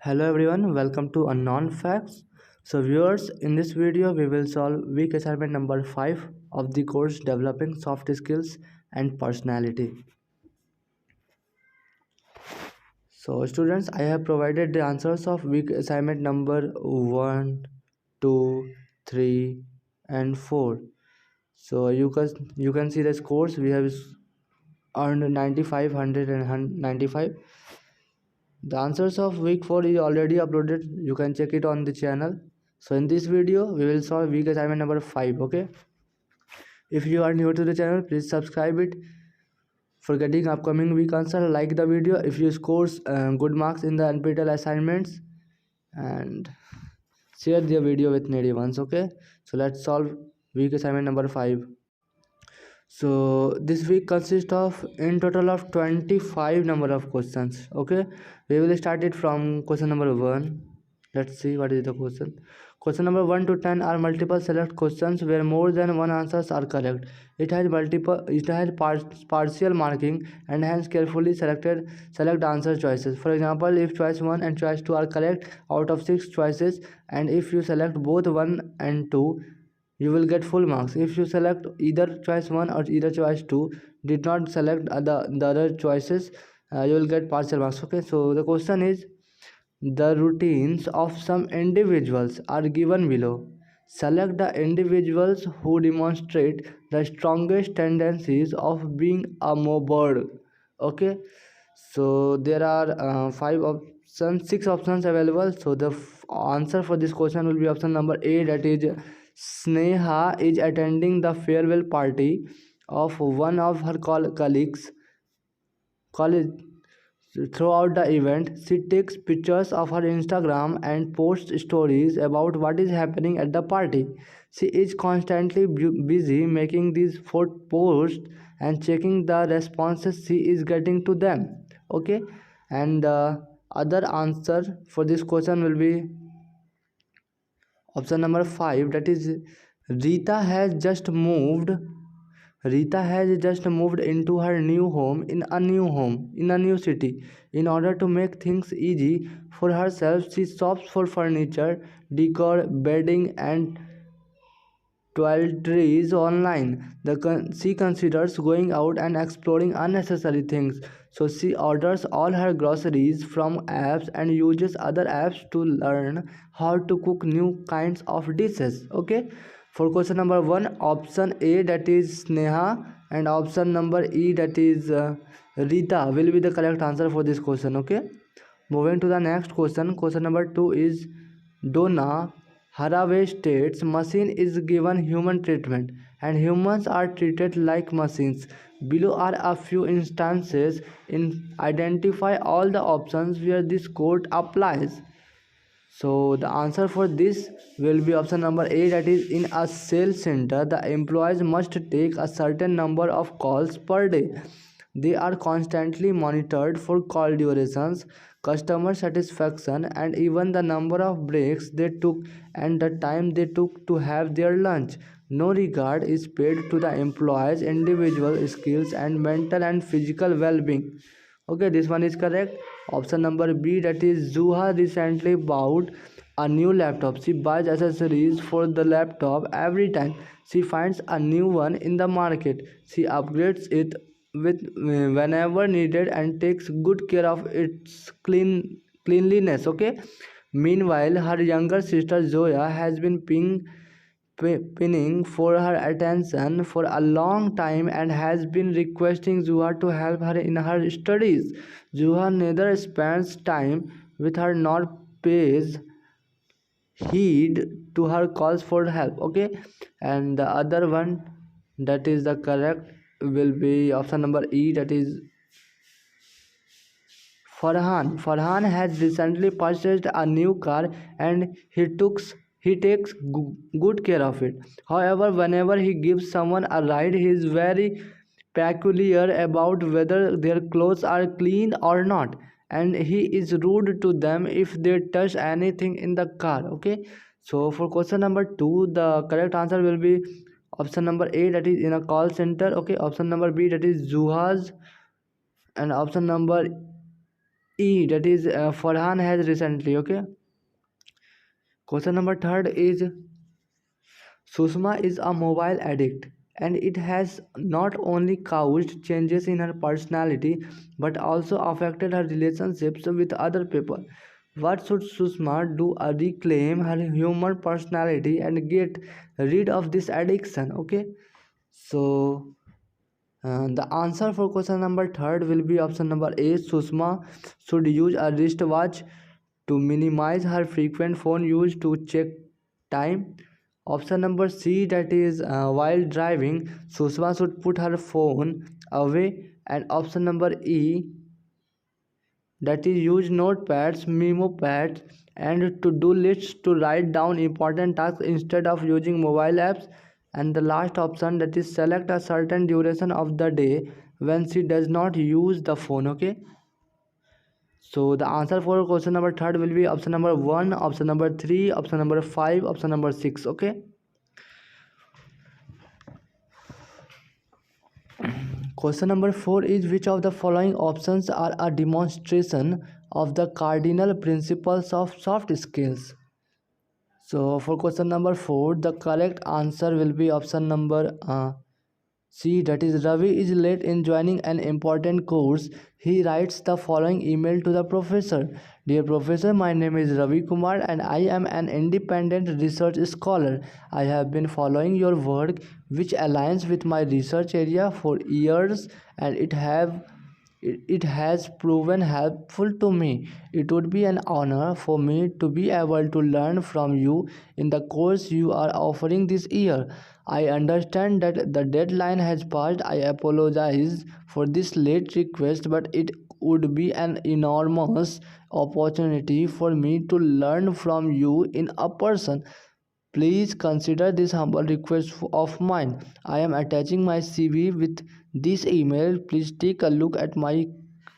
Hello everyone, welcome to Unknown Facts. So viewers, in this video we will solve week assignment number 5 of the course Developing Soft Skills and Personality. So students, I have provided the answers of week assignment number 1, 2, 3 and 4. So you can see the scores. We have earned 95, 100 and 95. The answers of week 4 is already uploaded. You can check it on the channel. So in this video we will solve week assignment number 5. Okay, if you are new to the channel, please subscribe it for getting upcoming week answer. Like the video if you scores good marks in the NPTEL assignments, and share the video with needy ones. Okay, so let's solve week assignment number 5. So this week consists of in total of 25 number of questions. Okay, we will start it from question number 1. Let's see what is the question. Question number 1 to 10 are multiple select questions where more than one answers are correct. It has partial marking and hence carefully select answer choices. For example, if choice 1 and choice 2 are correct out of 6 choices, and if you select both 1 and 2, you will get full marks. If you select either choice 1 or either choice 2, did not select the other choices, you will get partial marks. Okay, so the question is, the routines of some individuals are given below. Select the individuals who demonstrate the strongest tendencies of being a mobile. Okay, so there are six options available. So the answer for this question will be option number A, that is Sneha is attending the farewell party of one of her colleagues. College Throughout the event, she takes pictures of her Instagram and posts stories about what is happening at the party. She is constantly busy making these posts and checking the responses she is getting to them. Okay, and the other answer for this question will be option number 5, that is Rita has just moved Rita has just moved into her new home in a new city. In order to make things easy for herself, she shops for furniture, decor, bedding, and toiletries online. She considers going out and exploring unnecessary things. So she orders all her groceries from apps and uses other apps to learn how to cook new kinds of dishes. Okay. For question number 1, option A, that is Sneha, and option number E, that is Rita, will be the correct answer for this question. Okay. Moving to the next question. Question number 2 is Donna Haraway states machine is given human treatment and humans are treated like machines. Below are a few instances. In identify all the options where this quote applies. So the answer for this will be option number A, that is in a sales center the employees must take a certain number of calls per day. They are constantly monitored for call durations, customer satisfaction, and even the number of breaks they took and the time they took to have their lunch. No regard is paid to the employees' individual skills and mental and physical well-being. Okay, this one is correct. Option number B, that is Zuha recently bought a new laptop. She buys accessories for the laptop every time she finds a new one in the market. She upgrades it with whenever needed and takes good care of its cleanliness. Okay. Meanwhile, her younger sister Zoya has been pinning for her attention for a long time and has been requesting Zuha to help her in her studies. Zuha neither spends time with her nor pays heed to her calls for help. Okay, and the other one that is the correct will be option number E, that is Farhan has recently purchased a new car and he takes good care of it. However, whenever he gives someone a ride, he is very peculiar about whether their clothes are clean or not, and he is rude to them if they touch anything in the car. Okay, so for question number 2, the correct answer will be option number A, that is in a call center. Okay, option number B, that is Zuhas, and option number E, that is Farhan has recently. Okay. Question number third is Sushma is a mobile addict, and it has not only caused changes in her personality but also affected her relationships with other people. What should Sushma do to reclaim her human personality and get rid of this addiction? Okay, so the answer for question number third will be option number A. Sushma should use a wristwatch to minimize her frequent phone use to check time. Option number C, that is while driving, Sushma should put her phone away. And option number E, that is use notepads, memo pads, and to-do lists to write down important tasks instead of using mobile apps. And the last option, that is select a certain duration of the day when she does not use the phone. Okay, so the answer for question number third will be option number 1, option number 3, option number 5, option number 6. Okay. Question number 4 is which of the following options are a demonstration of the cardinal principles of soft skills? So for question number 4, the correct answer will be option number C, that is Ravi is late in joining an important course. He writes the following email to the professor. Dear Professor, my name is Ravi Kumar and I am an independent research scholar. I have been following your work which aligns with my research area for years and it has proven helpful to me. It would be an honor for me to be able to learn from you in the course you are offering this year. I understand that the deadline has passed. I apologize for this late request, but it would be an enormous opportunity for me to learn from you in a person. Please consider this humble request of mine. I am attaching my CV with this email. Please take a look at my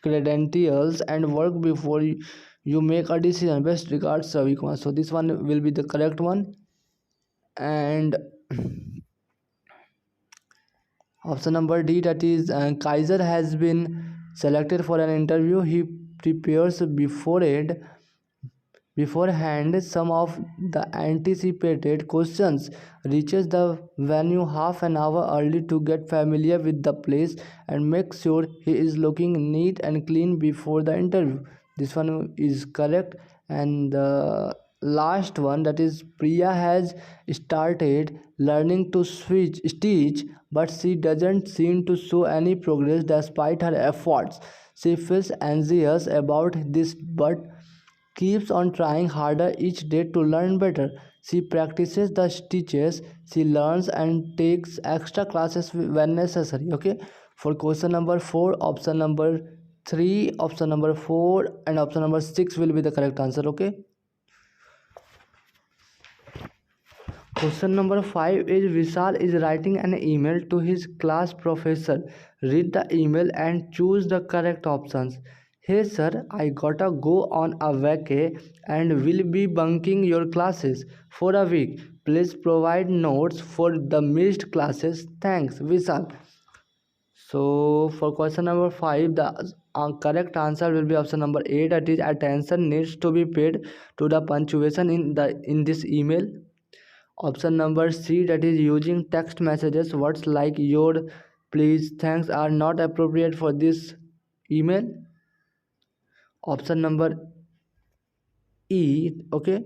credentials and work before you make a decision. Best regards, Ravi Kumar. So this one will be the correct one. And option number D, that is Kaiser has been selected for an interview. He prepares beforehand some of the anticipated questions, reaches the venue half an hour early to get familiar with the place and make sure he is looking neat and clean before the interview. This one is correct. And the last one, that is Priya has started learning to stitch, but she doesn't seem to show any progress despite her efforts. She feels anxious about this but keeps on trying harder each day to learn better. She practices the stitches she learns and takes extra classes when necessary. Okay, for question number 4, option number 3, option number 4, and option number 6 will be the correct answer. Okay. Question number 5 is Vishal is writing an email to his class professor. Read the email and choose the correct options. Hey sir, I gotta go on a vacay and will be bunking your classes for a week. Please provide notes for the missed classes. Thanks, Vishal. So for question number 5, the correct answer will be option number 8. That is attention needs to be paid to the punctuation in this email. Option number C, that is using text messages. Words like your, please, thanks are not appropriate for this email. Option number E, okay,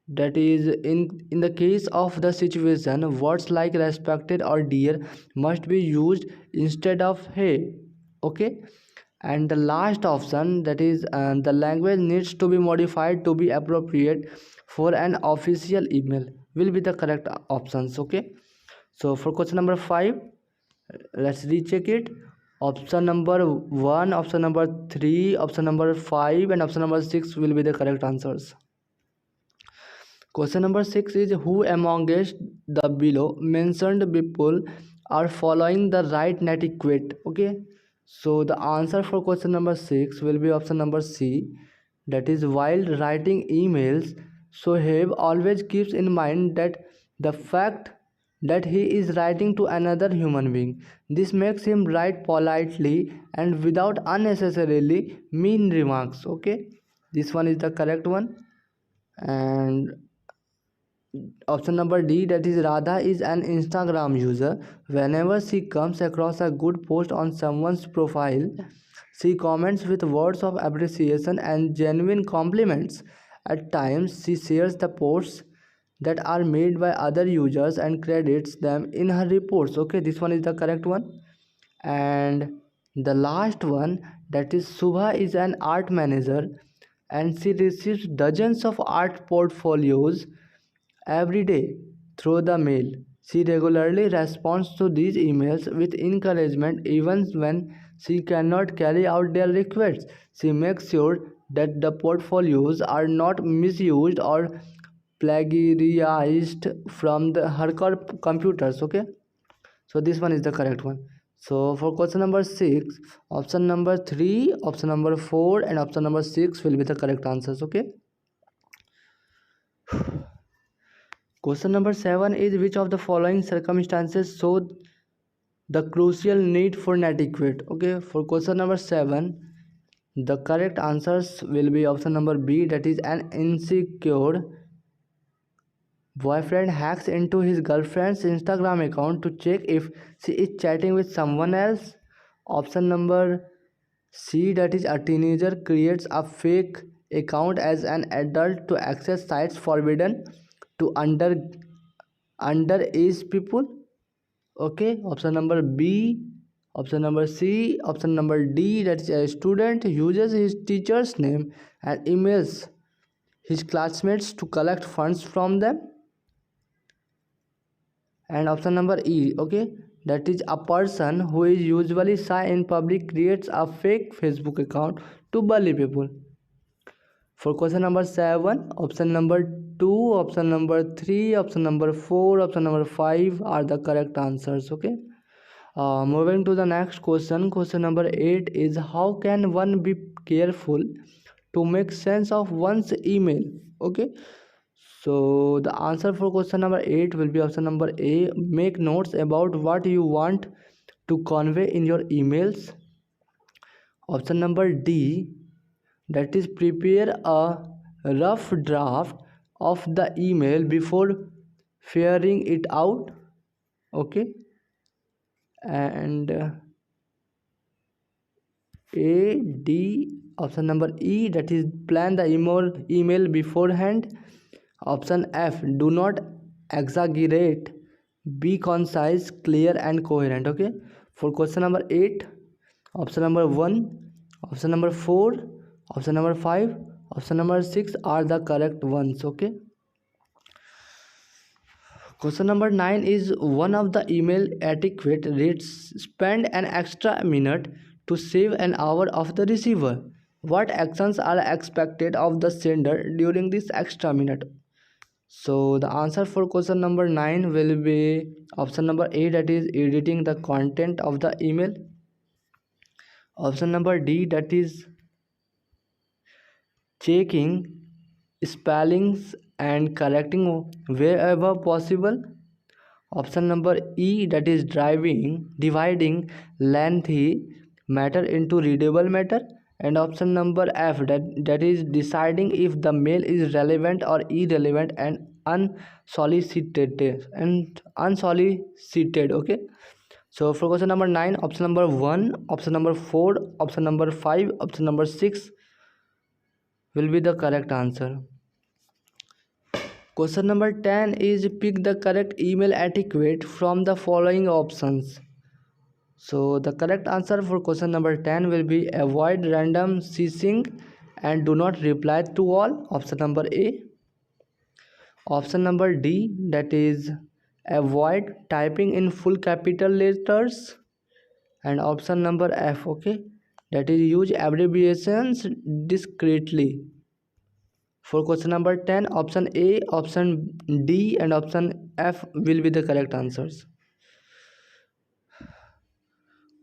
that is in the case of the situation, words like respected or dear must be used instead of hey. Okay. And the last option, that is the language needs to be modified to be appropriate for an official email, will be the correct options. Okay, so for question number 5, let's recheck it. Option number 1, option number 3, option number 5, and option number 6 will be the correct answers. Question number 6 is who amongst the below mentioned people are following the right netiquette? Okay, so the answer for question number 6 will be option number C, that is while writing emails, Sohaib always keeps in mind that the fact that he is writing to another human being. This makes him write politely and without unnecessarily mean remarks. Okay, this one is the correct one. And option number D, that is Radha is an Instagram user. Whenever she comes across a good post on someone's profile, she comments with words of appreciation and genuine compliments. At times she shares the posts that are made by other users and credits them in her reports. Okay, this one is the correct one. And the last one, that is Subha is an art manager and she receives dozens of art portfolios every day through the mail. She regularly responds to these emails with encouragement even when she cannot carry out their requests. She makes sure that the portfolios are not misused or plagiarized from her computers. Okay, so this one is the correct one. So for question number 6, option number 3, option number 4 and option number 6 will be the correct answers. Okay, question number 7 is which of the following circumstances show the crucial need for netiquette. Okay, for question number 7, the correct answers will be option number B, that is an insecure boyfriend hacks into his girlfriend's Instagram account to check if she is chatting with someone else. Option number C, that is a teenager creates a fake account as an adult to access sites forbidden to underage people. Okay, option number B, option number C, option number D, that is a student uses his teacher's name and emails his classmates to collect funds from them. And option number E, okay, that is a person who is usually shy in public creates a fake Facebook account to bully people. For question number 7, option number 2, option number 3, option number 4, option number 5 are the correct answers. Okay, moving to the next question. Question number 8 is how can one be careful to make sense of one's email. Okay, so the answer for question number 8 will be option number A. Make notes about what you want to convey in your emails. Option number D, that is prepare a rough draft of the email before firing it out. Okay, and A, D, option number E, that is plan the email beforehand. Option F, do not exaggerate, be concise, clear and coherent. Okay, for question number 8, option number 1, option number 4, option number 5, option number 6 are the correct ones. Okay, question number 9 is one of the email etiquette reads spend an extra minute to save an hour of the receiver. What actions are expected of the sender during this extra minute? So the answer for question number 9 will be option number A, that is editing the content of the email. Option number D, that is checking spellings and correcting wherever possible. Option number E, that is dividing lengthy matter into readable matter. And option number F, that is deciding if the mail is relevant or irrelevant and unsolicited. Okay, so for question number 9, option number 1, option number 4, option number 5, option number 6 will be the correct answer. Question number 10 is pick the correct email etiquette from the following options. So the correct answer for question number 10 will be avoid random ceasing and do not reply to all. Option number A. Option number D, that is avoid typing in full capital letters. And option number F, okay, that is use abbreviations discreetly. For question number 10, option A, option D and option F will be the correct answers.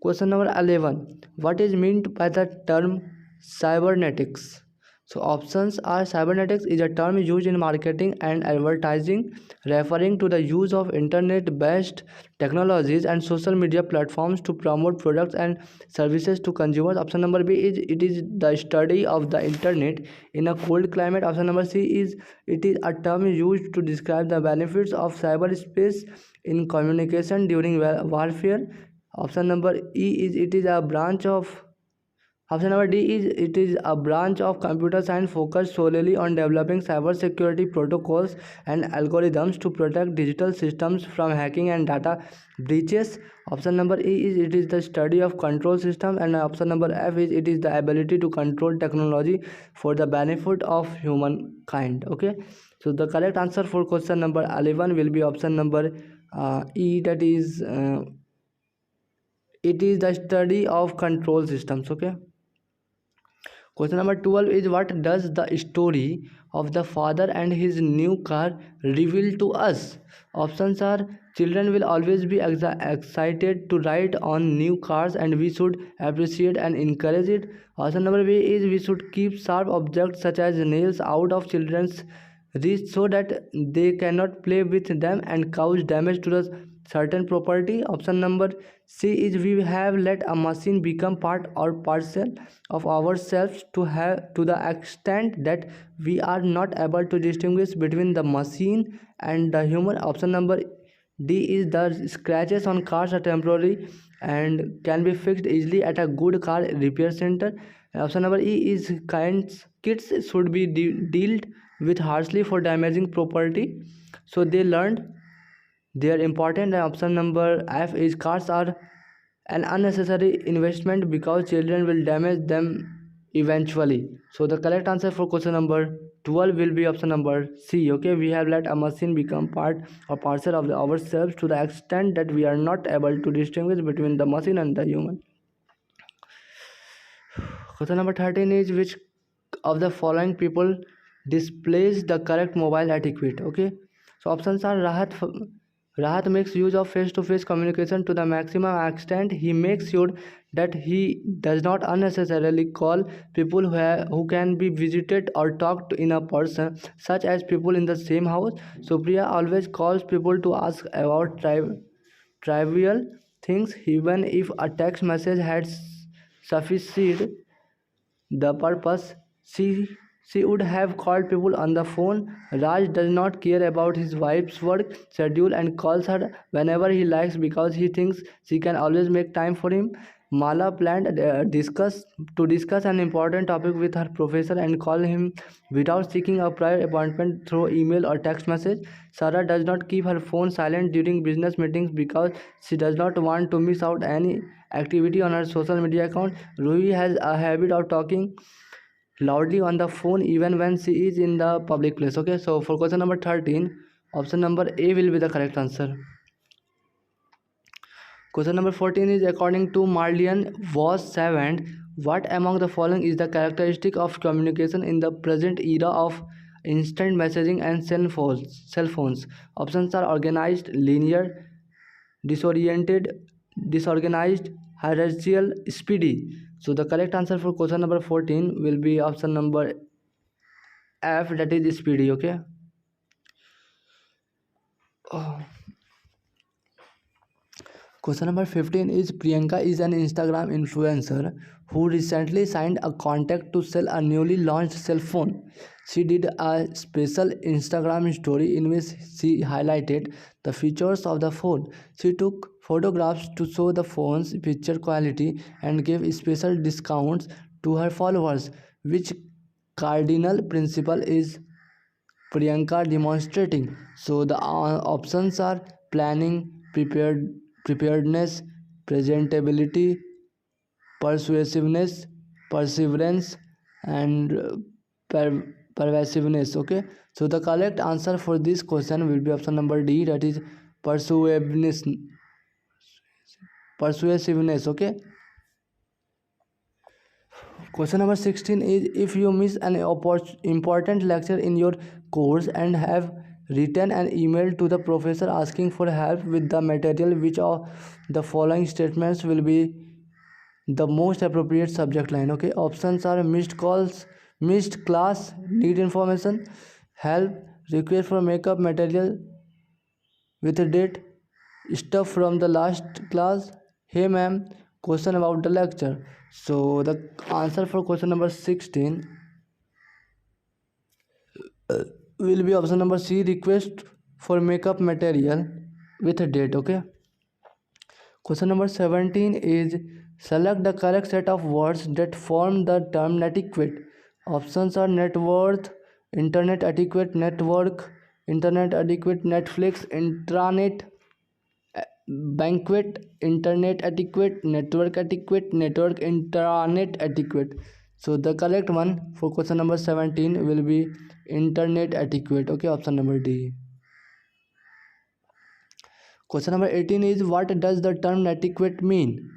Question number 11. What is meant by the term cybernetics? So options are cybernetics is a term used in marketing and advertising, referring to the use of internet-based technologies and social media platforms to promote products and services to consumers. Option number B is it is the study of the internet in a cold climate. Option number C is it is a term used to describe the benefits of cyberspace in communication during warfare. Option number E is it is a branch of Option number D is it is a branch of computer science focused solely on developing cybersecurity protocols and algorithms to protect digital systems from hacking and data breaches. Option number E is it is the study of control system, and option number F is it is the ability to control technology for the benefit of humankind. Okay, so the correct answer for question number 11 will be option number E, that is it is the study of control systems. Okay. Question number 12 is what does the story of the father and his new car reveal to us? Options are children will always be excited to ride on new cars and we should appreciate and encourage it. Option number B is we should keep sharp objects such as nails out of children's reach so that they cannot play with them and cause damage to the certain property. Option number C is we have let a machine become part or parcel of ourselves to the extent that we are not able to distinguish between the machine and the human. Option number D is the scratches on cars are temporary and can be fixed easily at a good car repair center. Option number E is kids should be dealt with harshly for damaging property, so they learned they are important. And option number F is cars are an unnecessary investment because children will damage them eventually. So the correct answer for question number 12 will be option number C. Okay, we have let a machine become part or parcel of ourselves to the extent that we are not able to distinguish between the machine and the human. Question number 13 is which of the following people displays the correct mobile etiquette? Okay, so options are Rahat makes use of face-to-face communication to the maximum extent. He makes sure that he does not unnecessarily call people who can be visited or talked to in a person, such as people in the same house. Supriya always calls people to ask about trivial things, even if a text message had sufficed the purpose. She would have called people on the phone. Raj does not care about his wife's work schedule and calls her whenever he likes because he thinks she can always make time for him. Mala planned discuss an important topic with her professor and call him without seeking a prior appointment through email or text message. Sarah does not keep her phone silent during business meetings because she does not want to miss out any activity on her social media account. Ruhi has a habit of talking loudly on the phone even when she is in the public place. Okay, so for question number 13, option number A will be the correct answer. Question number 14 is according to Marlian was Savant, what among the following is the characteristic of communication in the present era of instant messaging and cell phones? Options are organized, linear, disoriented, disorganized, hierarchical, speedy. So the correct answer for question number 14 will be option number F, that is speedy. Okay. Oh. Question number 15 is Priyanka is an Instagram influencer who recently signed a contract to sell a newly launched cell phone. She did a special Instagram story in which she highlighted the features of the phone. She took photographs to show the phone's picture quality and gave special discounts to her followers. Which cardinal principle is Priyanka demonstrating? So the options are planning, preparedness, presentability, persuasiveness, perseverance, and pervasiveness. Okay, so the correct answer for this question will be option number D, that is persuasiveness. Persuasiveness. Okay. Question number 16 is if you miss an important lecture in your course and have written an email to the professor asking for help with the material, which of the following statements will be the most appropriate subject line? Okay, options are missed calls, missed class, need information, help, request for makeup material with a date, stuff from the last class, hey ma'am, question about the lecture. So the answer for question number 16 will be option number C, request for makeup material with a date. Okay. Question number 17 is select the correct set of words that form the term net equate. Options are net worth, internet adequate network, internet adequate Netflix, intranet banquet, internet adequate, network intranet adequate. So the correct one for question number 17 will be internet adequate. Okay, option number D. Question number 18 is what does the term adequate mean?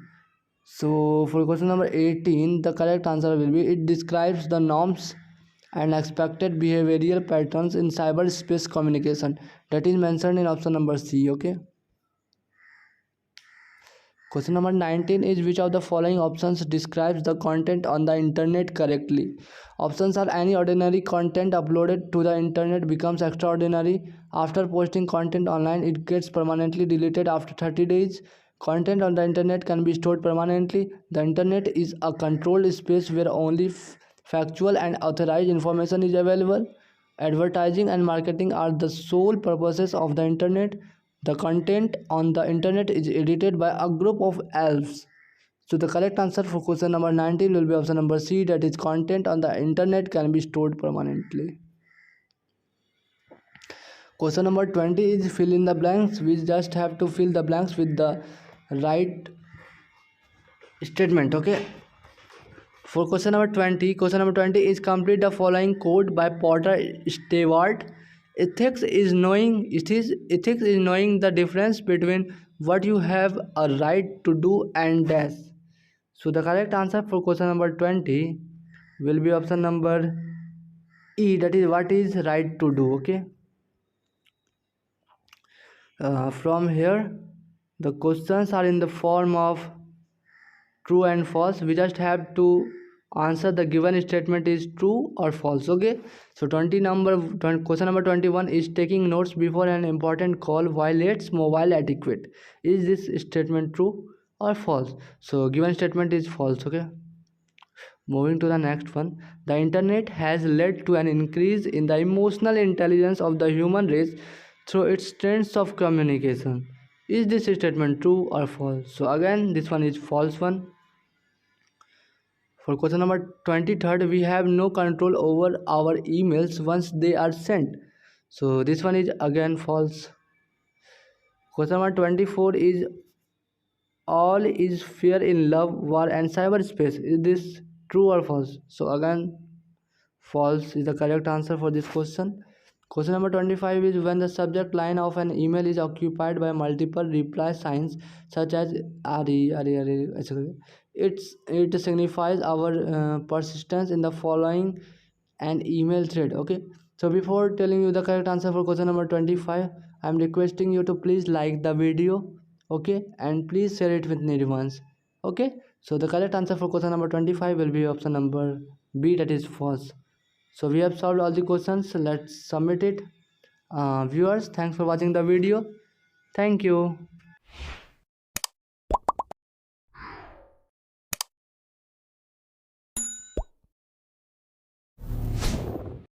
So for question number 18, the correct answer will be it describes the norms and expected behavioral patterns in cyberspace communication that is mentioned in option number C. Okay. Question number 19 is which of the following options describes the content on the internet correctly? Options are any ordinary content uploaded to the internet becomes extraordinary. After posting content online, it gets permanently deleted after 30 days. Content on the internet can be stored permanently. The internet is a controlled space where only factual and authorized information is available. Advertising and marketing are the sole purposes of the internet. The content on the internet is edited by a group of elves. So the correct answer for question number 19 will be option number C, that is content on the internet can be stored permanently. Question number 20 is fill in the blanks. We just have to fill the blanks with the right statement. Okay. For question number 20 is complete the following quote by Potter Stewart. Ethics is knowing the difference between what you have a right to do and dash. So the correct answer for question number 20 will be option number E, that is what is right to do. Okay. From here the questions are in the form of true and false. We just have to answer the given statement is true or false. Okay. So question number 21 is taking notes before an important call violates mobile etiquette. Is this statement true or false? So given statement is false. Okay. Moving to the next one, the internet has led to an increase in the emotional intelligence of the human race through its trends of communication. Is this statement true or false? So again this one is false one. For question number 23rd, we have no control over our emails once they are sent. So this one is again false. Question number 24 is all is fair in love, war and cyberspace. Is this true or false? So again false is the correct answer for this question. Question number 25 is when the subject line of an email is occupied by multiple reply signs such as etc. It signifies our persistence in the following an email thread. Okay. So before telling you the correct answer for question number 25, I am requesting you to please like the video. Okay, and please share it with needy ones. Okay. So the correct answer for question number 25 will be option number B, that is false. So we have solved all the questions. Let's submit it. Viewers, thanks for watching the video. Thank you.